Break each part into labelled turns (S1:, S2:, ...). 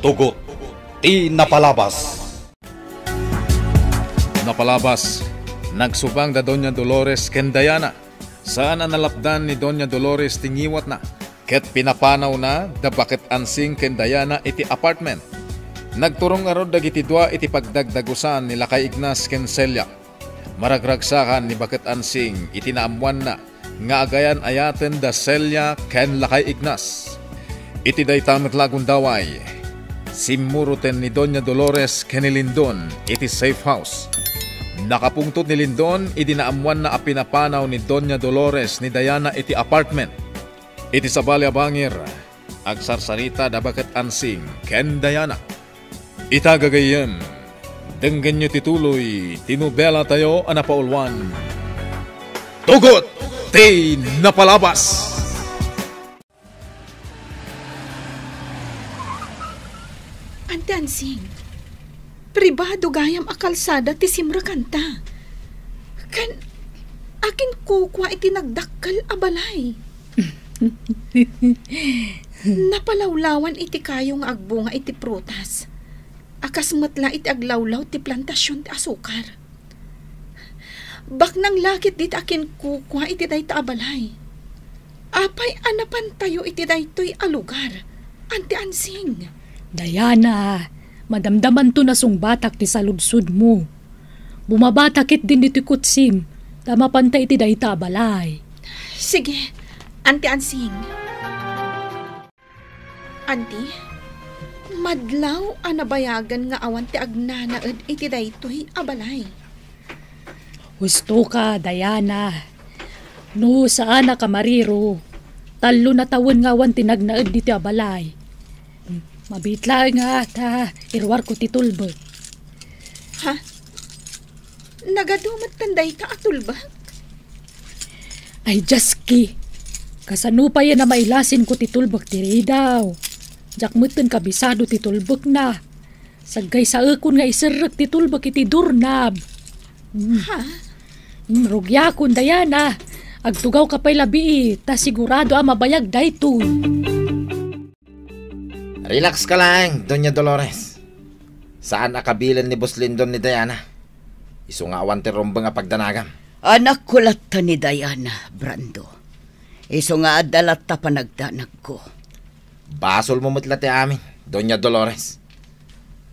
S1: Tugot, ti napalabas.
S2: Napalabas, nagsubang da Doña Dolores ken Diana. Saan ang nalapdan ni Doña Dolores tingiwat na. Ket pinapanaw na da bakit ansing ken Diana iti apartment. Nagturong arod dagiti dua iti pagdagdagusan ni Lakay Ignas ken Celia. Maragragsakan ni bakit ansing iti naamuan na nga agayan ayaten da Celia ken Lakay Ignas. Iti daytam lagundaway. Simuruten ni Doña Dolores ken ni Lindon iti safe house. Nakapungtod ni Lindon, idinaamuan na apinapanaw ni Doña Dolores ni Diana iti apartment. Iti sabali abangir, agsarsarita da bakit ansing ken Diana. Itagagayem, denggan nyo tituloy, tinubela tayo anapaulwan. Tugot, ti napalabas!
S3: Ante Ansing, pribado gayam akalsada ti simra kanta. Kan akin kukwa iti nagdakkel a balay. Napalawlawan iti kayo nga agbunga iti prutas. Akas matla iti aglawlaw ti plantasyon ti asukar. Bak nang lakit dit akin kukwa iti dayta a balay. Apay anapan tayo iti daytoy a lugar. Ante Ansing.
S4: Diana, madamdaman to na sungbatak ti salubsud mo. Bumabatakit din dito kutsim, tama pantay ti dayta balay.
S3: Sige, Ante Ansing. Auntie, madlaw anabayagan nga awan ti agnanaed iti daytoy abalay.
S4: Husto ka, Diana. No, saan na kamariro? Talo na tawon nga awan tinagnaed diti abalay. Mabitla nga ta, irwar ko titulbag.
S3: Ha? Nagadumat tanday ta atulbag?
S4: Ay, Jaski. Kasano pa yan na mailasin ko titulbag tiri daw. Jakmutan kabisado titulbag na. Sagay sa akon nga isarag titulbag iti durnab.
S3: Ha?
S4: Rugyakon, Diana. Agtugaw ka pa'y labi, ta sigurado mabayag dayto.
S5: Relax ka lang, Doña Dolores. Saan akabilan ni Boss Lindon ni Diana? Isu nga awan ti romba nga pagdanagam.
S6: Anak ko latta ni Diana, Brando. Isu nga adalat ta panagdanag ko.
S5: Basol mo matla ti amin, Doña Dolores.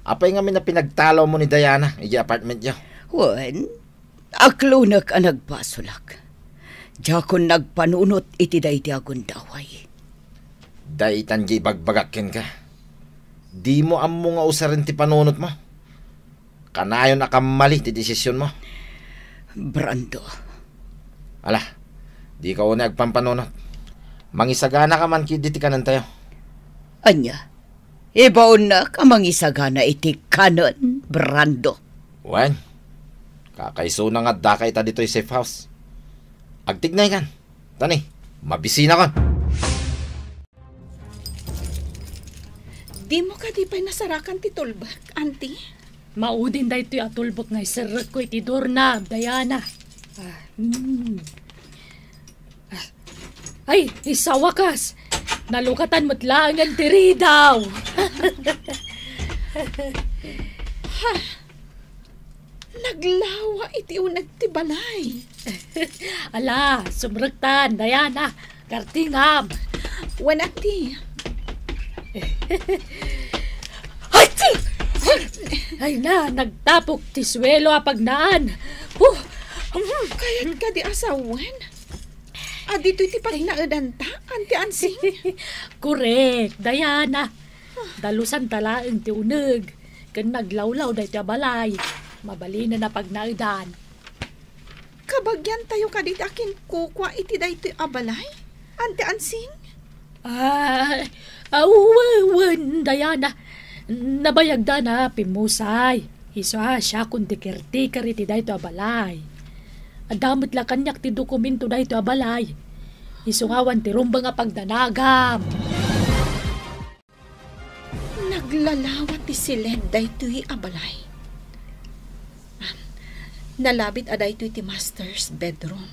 S5: Apay nga na pinagtalaw mo ni Diana, iji apartment niyo.
S6: Wen, aklunak ang nagbasolak. Jakon nagpanunot iti day ti agundaway.
S5: Daitan di bagbagakin ka. Di mo ammo nga usarin ti panunot mo. Kanayon akamali ti desisyon mo.
S6: Brando.
S5: Ala, di ka una agpampanunot. Mangisagana ka man kidi ti kanan tayo.
S6: Anya, ibaon na ka mangisagana iti kanon, Brando.
S5: Wen, kakaiso na nga dakay ta dito'y safe house. Agtignay kan. Tani, mabisina kan.
S3: Di mo ka di pa'y nasarakan ti tulbag, Auntie?
S4: Maudin dayto atulbog nga isarag ko iti durnab, Diana. Ay, isa wakas. Nalukatan mo't lang ang tiri daw.
S3: Ha? Naglawa iti unag ti balay.
S4: Ala, sumragtan, Diana. Kartingam.
S3: Wan Auntie.
S4: Ay na, nagtapok ti swelo apagnaan.
S3: Kayat ka di asawan? Dito'y ti pagnaedan ta, Auntie Ansing.
S4: Correct, Diana. Dalusan talaan ti uneg. Kan naglawlaw dahi ti balay. Mabali na pagnaedan.
S3: Kabagyan tayo ka di akin kukwa iti dahi ti abalay, Auntie Ansing.
S4: Awan, Diana. Nabayagda na, pimusay. Isa siya kung tikir-tikir iti dahi to abalay. Adamot la kanyak ti dokumento dahi to abalay. Isungawan ti rumba nga pagdanagam.
S3: Naglalawat ti silid dahi to'y abalay. Nalabit aday to'y ti master's bedroom.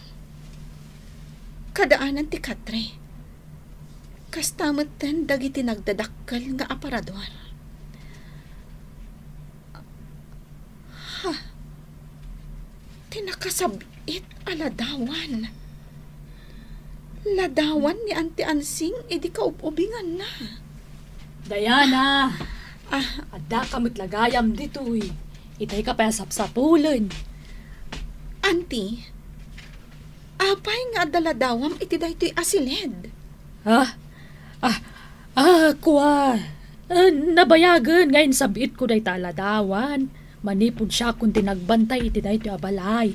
S3: Kadaanan ti katre. Kastamatan dagiti nagdadakkel nga aparador. Tinakasabit aladawan. Ladawan ni Auntie Ansing, edi kaupubingan na.
S4: Diana, adda kamit lagayam ditoy. Itay ka pa sapsapulan.
S3: Auntie, apay nga daladawam iti daytoy asilid.
S4: Kuwa. Nabayagan ngayon sabit ko day taladawan. Manipod siya kung tinagbantay iti daytoy abalay.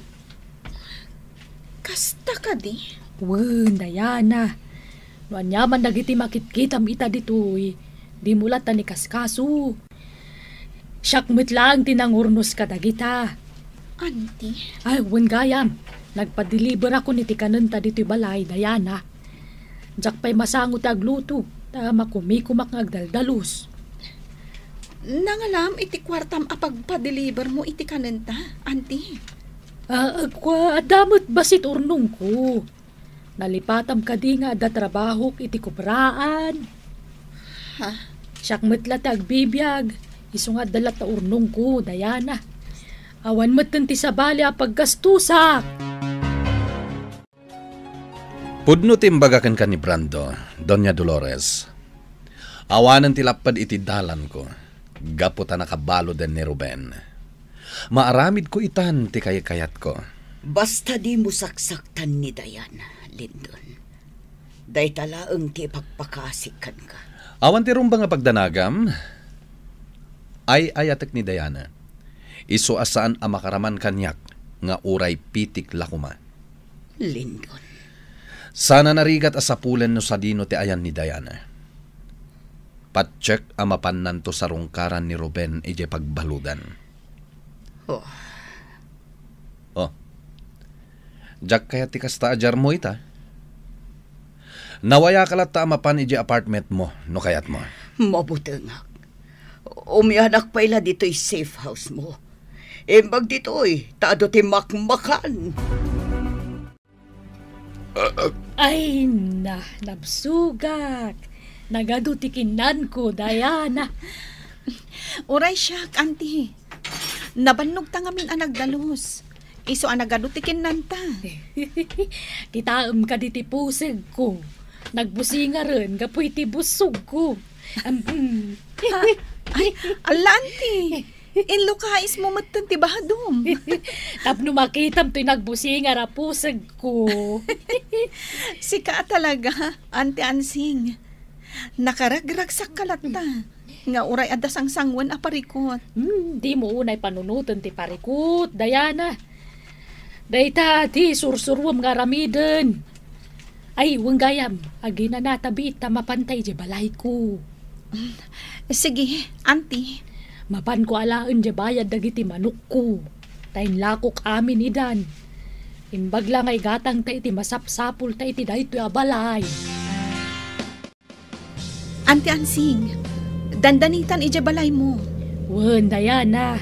S3: Kasta ka di?
S4: Wen, Diana. Wanyaman dagiti makitkitam ita ditoy. Di mulat ni kaskaso. Siyakmet lang tinangurnos ka dagita.
S3: Auntie?
S4: Ay, wen gayam. Nagpa-deliver ako ni tikananta dito'y balay, Diana. Diyak pa'y masangot agluto. Tama kumikumak ngagdaldalos.
S3: Nangalam iti kwartam apagpa-deliver mo iti kanenta, Auntie?
S4: Damot basit urnong ko. Nalipatam ka di nga da trabaho iti kubraan.
S3: Ha?
S4: Siyakmet la tagbibiyag. Iso nga dalat na urnong ko, Diana. Awan matan ti sabali apaggastusak.
S1: Pudno timbagakan ka ni Brando, Doña Dolores. Awanan tilapad iti dalan ko. Gaputa nakabalo den ni Ruben. Maaramid ko itan ti kayat ko.
S6: Basta di mo saksaktan ni Diana, Lindon. Day talaang ti pagpakasikan ka.
S1: Awan ti rumbang nga pagdanagam, ay ayatek ni Diana. Iso asaan ang makaraman kanyak nga uray pitik lakuma.
S6: Lindon.
S1: Sana narigat asapulen no sadino ti ayan ni Diana. Patcheck amapan nanto sa rungkaran ni Ruben ije pagbaludan.
S6: Oh.
S1: Jak kaya ti kasta ajar mo ita. Nawaya kalat ta amapan ije apartment mo no kayat mo.
S6: Mabutangak. Umianak pa ila dito'y safe house mo. Embag dito'y taado ti makmakan.
S4: Ay nabsugak. Nagadutikinan ko, Diana.
S3: Uray siya, Auntie. Nabannog ta ngamin ang nagdalos. Iso ang nagadutikin nanta.
S4: Titaam ka diti pusig ko. Nagbusinga rin, kapoy ti busog ko.
S3: Ay, ala, Auntie. Inlo kais mo matan ti bahadom.
S4: Tapno makitam to'y nagbusinga ra pusig ko.
S3: Sika talaga, Auntie Ansing. Nakaragragsak kalata. Nga uray adas ang sangwan a parikot.
S4: Di mo unay panunutan ti parikot, Diana. Dayta ti sursurwam nga ramiden. Ay, wanggayam, agi na natabi ta mapantay di balay ko.
S3: Sige, Auntie.
S4: Mapan ko alaan di bayad dagiti manok ko. Tayin lakok amin idan. Imbag lang ay gatang ta iti masapsapul ta iti daytoy a balay.
S3: Auntie Ansing, dandanitan ije balay mo.
S4: Wen, Diana,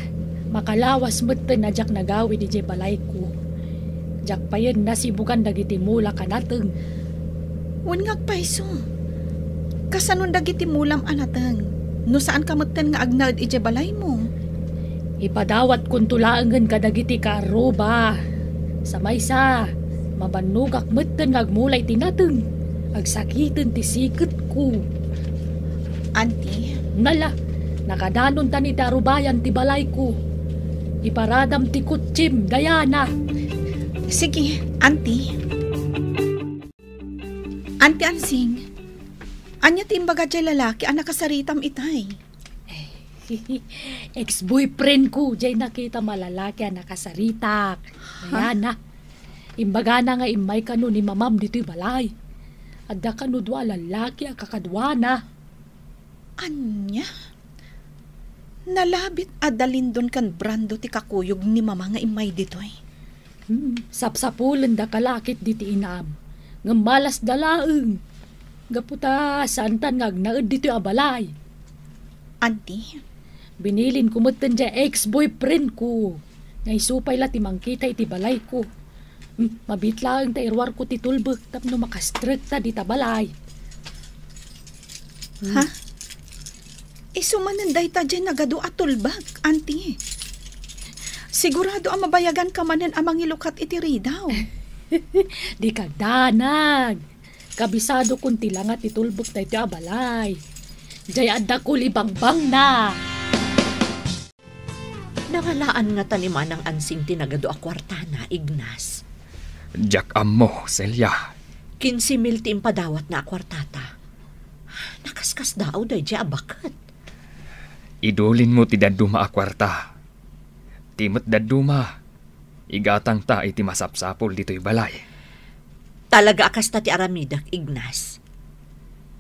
S4: makalawas mo't na jak nagawi di je balay ko. Jak pa yun nasibukan dagiti mula kanateng.
S3: Wen ngagpaiso. Kasanon dagiti mulam anateng. No saan kamutten nga agnad ije balay mo?
S4: Ipadawat kung tulaangan ka dagiti karoba. Sa maysa, mabanugak mo't ngagmulay tinateng. Agsakitin ti sikit ko.
S3: Auntie?
S4: Nala, nakadanon ta ni tarubayan ti balay ko. Iparadam ti kutsim, Diana.
S3: Sige, Auntie. Auntie Ansing, anya ti imbaga dyan lalaki ang nakasaritam itay.
S4: Ex-boyfriend ko, jay nakita malalaki ang nakasaritak. Diana, imbaga na nga imay kanu ni mamam dito'y balay. Adda kanu dwa lalaki ang kakadwana.
S3: Anya? Nalabit adalindon kan Brando ti kakuyog ni mama nga imay ditoy.
S4: Sapsapulan da kalakit diti inam. Ngamalas dalaeng. Gaputa santan ngagnaed dito abalay.
S3: Auntie?
S4: Binilin ko mo't dya ex-boyfriend ko. Naisupay la timangkita iti balay ko. Mabitlaang ta irwar ko ti tulbek tapno makastrek ta dita balay.
S3: Ha? Isumananday ta dyan nagado atulbag, Auntie. Sigurado ang mabayagan ka manen amang ilukat iti ridaw.
S4: Di kag danag. Kabisado kung tilangat itulbok tayo iti abalay. Jay adda ko libangbang na.
S7: Nangalaan nga taniman ng ansing tinagado a kwartana, Ignas.
S8: Jak ammo, Celia.
S7: 15,000 ti impadawat na a kwartata. Nakaskas daw day di abakat.
S8: Idulin mo ti daduma a kwarta. Timot daduma. Igatang ta iti masapsapol dito'y balay.
S7: Talaga akas ta ti aramidak, Ignas.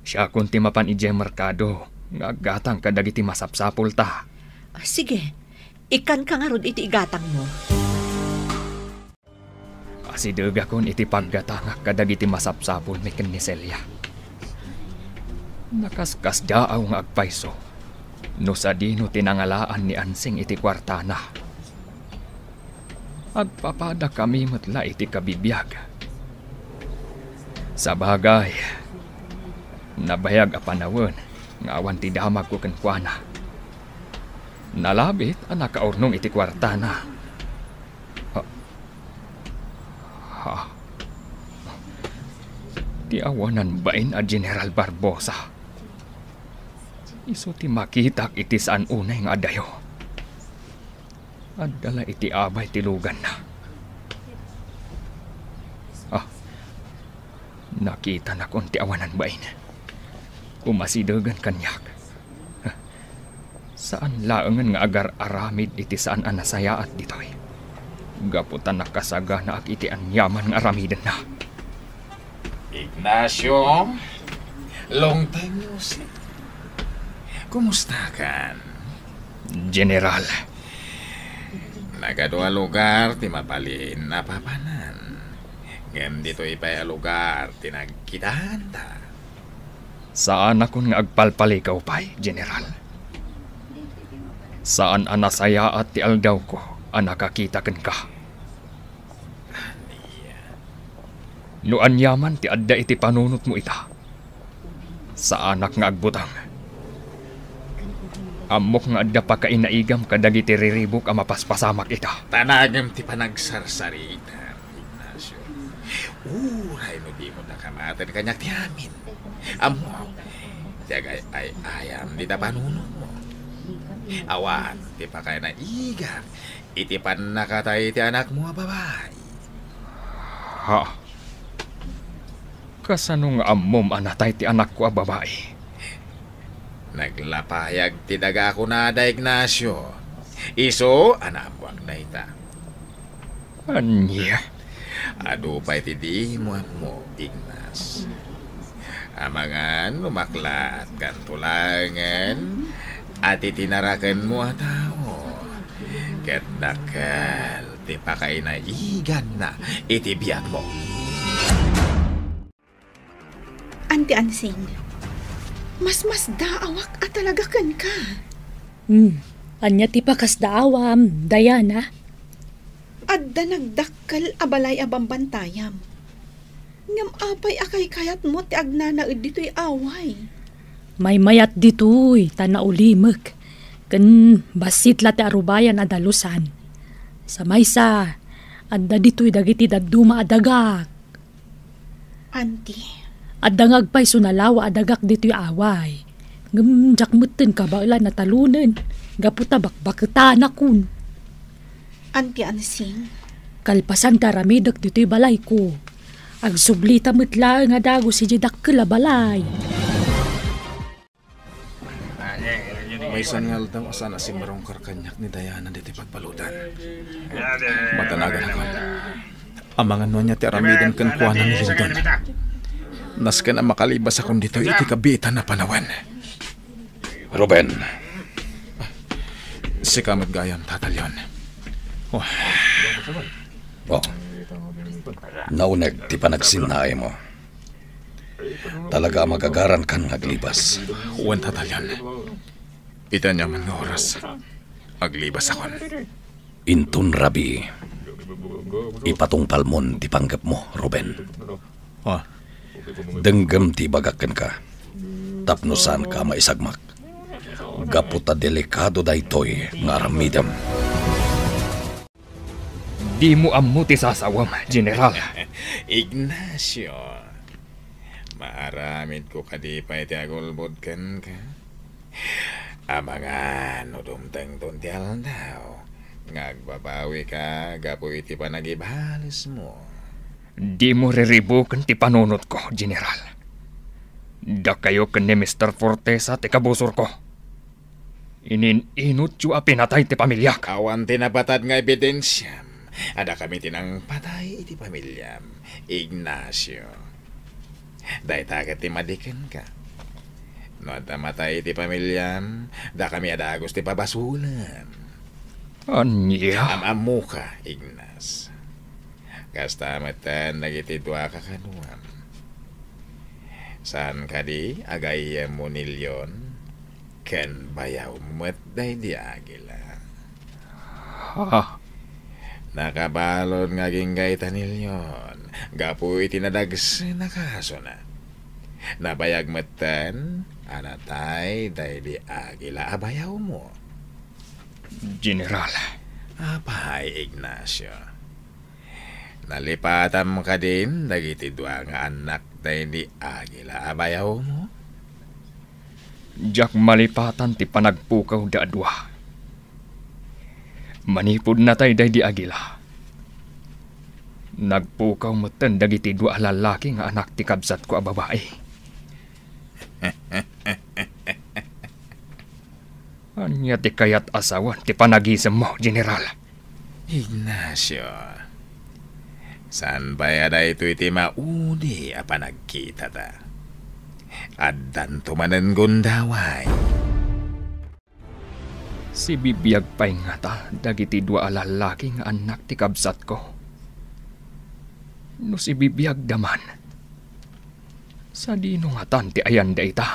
S8: Siya kung timapan ije merkado. Ngagatang kadag iti masapsapol ta.
S7: Sige, ikan ka nga rod iti igatang mo.
S8: Asidaga kon iti paggatangak kadag iti masapsapol meken ni Celia. Nakaskas daaw nga agpayso. No sa dino tinangalaan ni ansing iti kwartana. Agpapada kami matla iti kabibiyag. Sa bagay, nabayag a panawon nga awan ti damag ko kenkwana. Nalabit ang nakaurnong iti kwartana. Ti awanan bain a General Barbosa. Iso ti makitak iti saan unay nga adayo. Adala iti abay ti lugan na. Nakita na kon ti awanan bain. Umasidagan kanyak. Saan laangan nga agar aramid iti saan anasayaat ditoy. Gaputan nakasaga na ak iti anyaman nga aramidan na.
S2: Ignacio, long time no see. Kumusta kan?
S8: General.
S2: Nagadua lugar ti mapalin na papanan. Ngem dito ipay lugar ti nagkitahan ta.
S8: Saan akon nga agpalpalikaw pay, General? Saan anasaya at ti aldaw ko ang nakakitakan ka? No anyaman ti adda iti panunot mo ita. Sa anak nga agbutang. Amok nga adda pa kainaigam kadag iti riribok ang mapaspasamak ita.
S2: Tanagam ti panagsarsalita, Ignacio. Uray no di mo nakamatan kanyak ti amin. Amo, tiyagay ay ayam di ta panunot mo. Awan, ti pa kaya na igam. Iti pan nakatay ti anak mo babae.
S8: Ha? Kasano nga amom anatay ti anak ko a babae?
S2: Naglapayag ti daga ko na da, Ignacio. Iso, anabuak na ita.
S8: Anya?
S2: Adupay ti di mo, Ignas. Amangan, lumakla at kantulangan, at itinarakan mo a tao. Ket dakal, ti pakainaigan na itibiyag mo.
S3: Anti Ansing, mas daawak at talaga kan ka.
S4: Anya ti pakas daawam, Diana.
S3: Adda nagdakkal abalay abambantayam. Ngam apay akay kayat mo ti agnanaid dito'y away.
S4: May mayat dito'y tanaulimek. Ken basit la ti arubayan adalusan. Sa maysa, adda dito'y dagiti daduma adagak.
S3: Auntie,
S4: Adda ngagpay sunalawa adagak dito'y away. Ngam jakmutten ka ba na talunen. Gaputa bakbaketan akun.
S3: Auntie Ansing,
S4: Kalpasan taramidak dito'y balay ko. Agsublita metla nga dago si Jidakkel a balay.
S2: May sangal daw asana si Marong Karkanyak ni Diana diti pagbaludan. Matanagan ako. Amangan mo niya ti aramidan kan kuwanan ni Lindon. Nasken ang makalibas akong dito iti kabitan na panawan.
S1: Ruben.
S2: Si Kamot Gayam tatalyon.
S1: Oh. Nauneg ti panagsinay mo. Talaga magagaran kan naglibas.
S2: Uwan tatalyon. Ita niya man nga oras. Aglibas akon.
S1: Intun rabi. Ipatungpal mon ti panggap mo, Ruben.
S2: Oh.
S1: Denggem ti bagaken ka. Tapnusan ka maisagmak. Gaputa delikado daytoy nga aramidam.
S8: Di mo ammo ti sasawam, General.
S2: Ignacio, maaramid ko kadi pa iti agulbod kan ka. Amangan, udumtang tuntial daw. Ngagbabawi ka, gapo iti panagibahalis mo.
S8: Di mo riribukan ti panunot ko, General. Da kayo kan ni Mr. Fortesa ti kabusor ko. Ininot yu a pinatay ti pamilyak.
S2: Awan tinapatad nga ebidensyam. Ada kami tinang patay iti pamilyam, Ignacio. Dahil tagat ti madiken ka. No at matay iti pamilyam, da kami ada agos ti pabasulan.
S8: Anya?
S2: Amamu ka, Ignas. Kasta matan nagitidwa ka kanuam. Saan ka di agayam mo nilyon? Ken bayaw mo't day di agila.
S8: Ha?
S2: Nakabalon nga ginggay tanilyon. Gapu itinadags na kaso na. Nabayag matan, anatay day di agila abayaw mo.
S8: General.
S2: Apay, Ignacio. Nalipatam ka din, dagitidwa nga anak day di agila abayaw mo.
S8: Jak malipatan ti panagpukaw da adwa. Manipod na tay day di agila. Nagpukaw mo ten dagiti dua lalaki nga anak ti kabsat ko a babae. Anya ti kayat asawan ti panagisem mo, General.
S2: Ignacio, saan ba yada ito iti maudi a panagkita ta? Addan tumanan gundaway.
S8: Si bibiyag pa'y nga ta, dagiti dua lalaki nga anak ti kabsat ko. No si bibiyag daman, sa dino nga tan ti ayan da ita.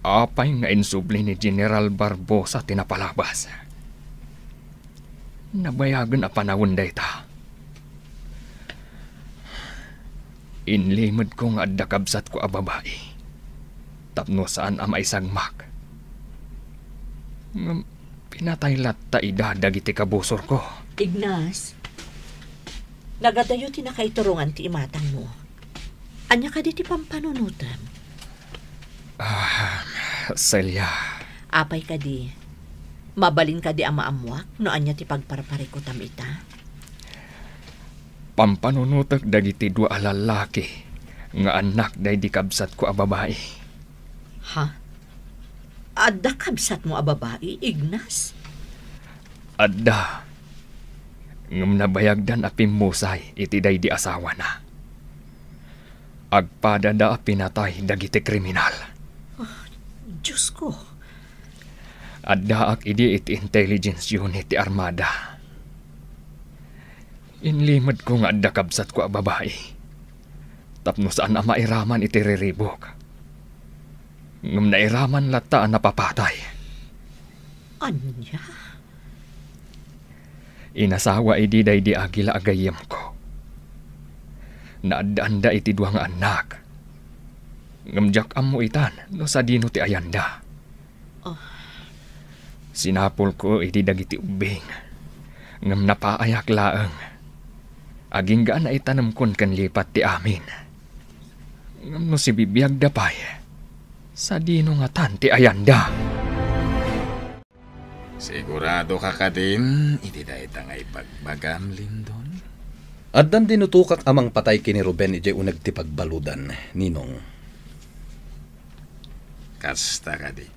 S8: Apay nga insubli ni General Barbosa tinapalabas. Nabayagan a panawon da ita. Inlimod ko nga adda kabsat ko a babae. Tapno saan am ay sagmak. Pinatay latta idadag iti kabusor ko.
S7: Ignas, nagadayo ti nakaiturungan ti imatang mo. Anya ka di ti pampanunutan.
S8: Celia.
S7: Apay ka di. Mabalin ka di ama amuak no anya ti pagparparikutam ita.
S8: Pampanunutak dagiti dua lalaki nga anak day di kabsat ko a babae.
S7: Ha? Adda kabsat mo a babae, Ignas?
S8: Adda. Ngam nabayagdan a pimusay iti day di asawa na. Agpadada a pinatay dagiti kriminal.
S7: Diyos ko.
S8: Adda ak idi iti intelligence unit ti Armada. Inlimad ko nga adda kabsat ko a babae. Tapno saan na mairaman iti riribok. Ngam nairaman lata ang napapatay.
S7: Anya?
S8: Inasawa idi day di agila agayem ko. Naadanda iti duwang anak. Ngamjak am mo itan no sa dino ti ayanda. Sinapol ko iti dagiti ubing. Ngam napaayak laeng. Aging gaan na itanam kon kan lipat ti amin. Ngam no si bibiyag dapay. Sa dino nga tan ti ayanda.
S2: Sigurado ka ka din, iti dahi tangay pagbagam lindon.
S1: Addan dinutukak amang patay kini Ruben iti unag ti pagbaludan, Ninong.
S2: Kasta ka di.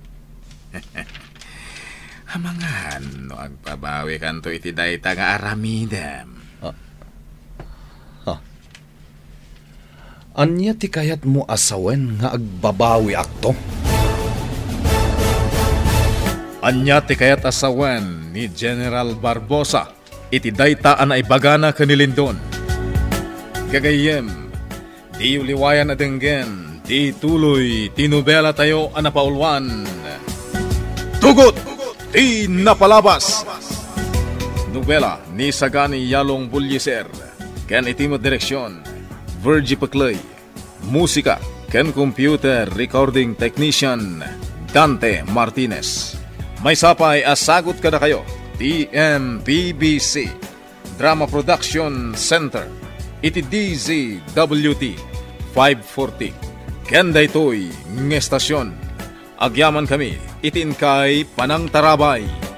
S2: Hamangan no agpabawi kanto iti dahi tanga aramidam.
S1: Anya ti kayat mo asawen nga agbabawi akto?
S2: Anya ti kayat asawan ni General Barbosa iti dayta ana ibagana kanilindon. Gagayem, di uliwayan adenggen, di tuloy, tinubela tayo anapaulwan. Tugot, di napalabas. Nobela ni Sagani Yalong Bulyeser, ken itimo direksyon, Virgie Paclay. Musika, ken computer recording technician, Dante Martinez. May sapay asagot kada kayo. TMPBC Drama Production Center. Iti DZWT 540. Kenda ito'y ng estasyon. Agyaman kami, itin kay Panang Tarabay.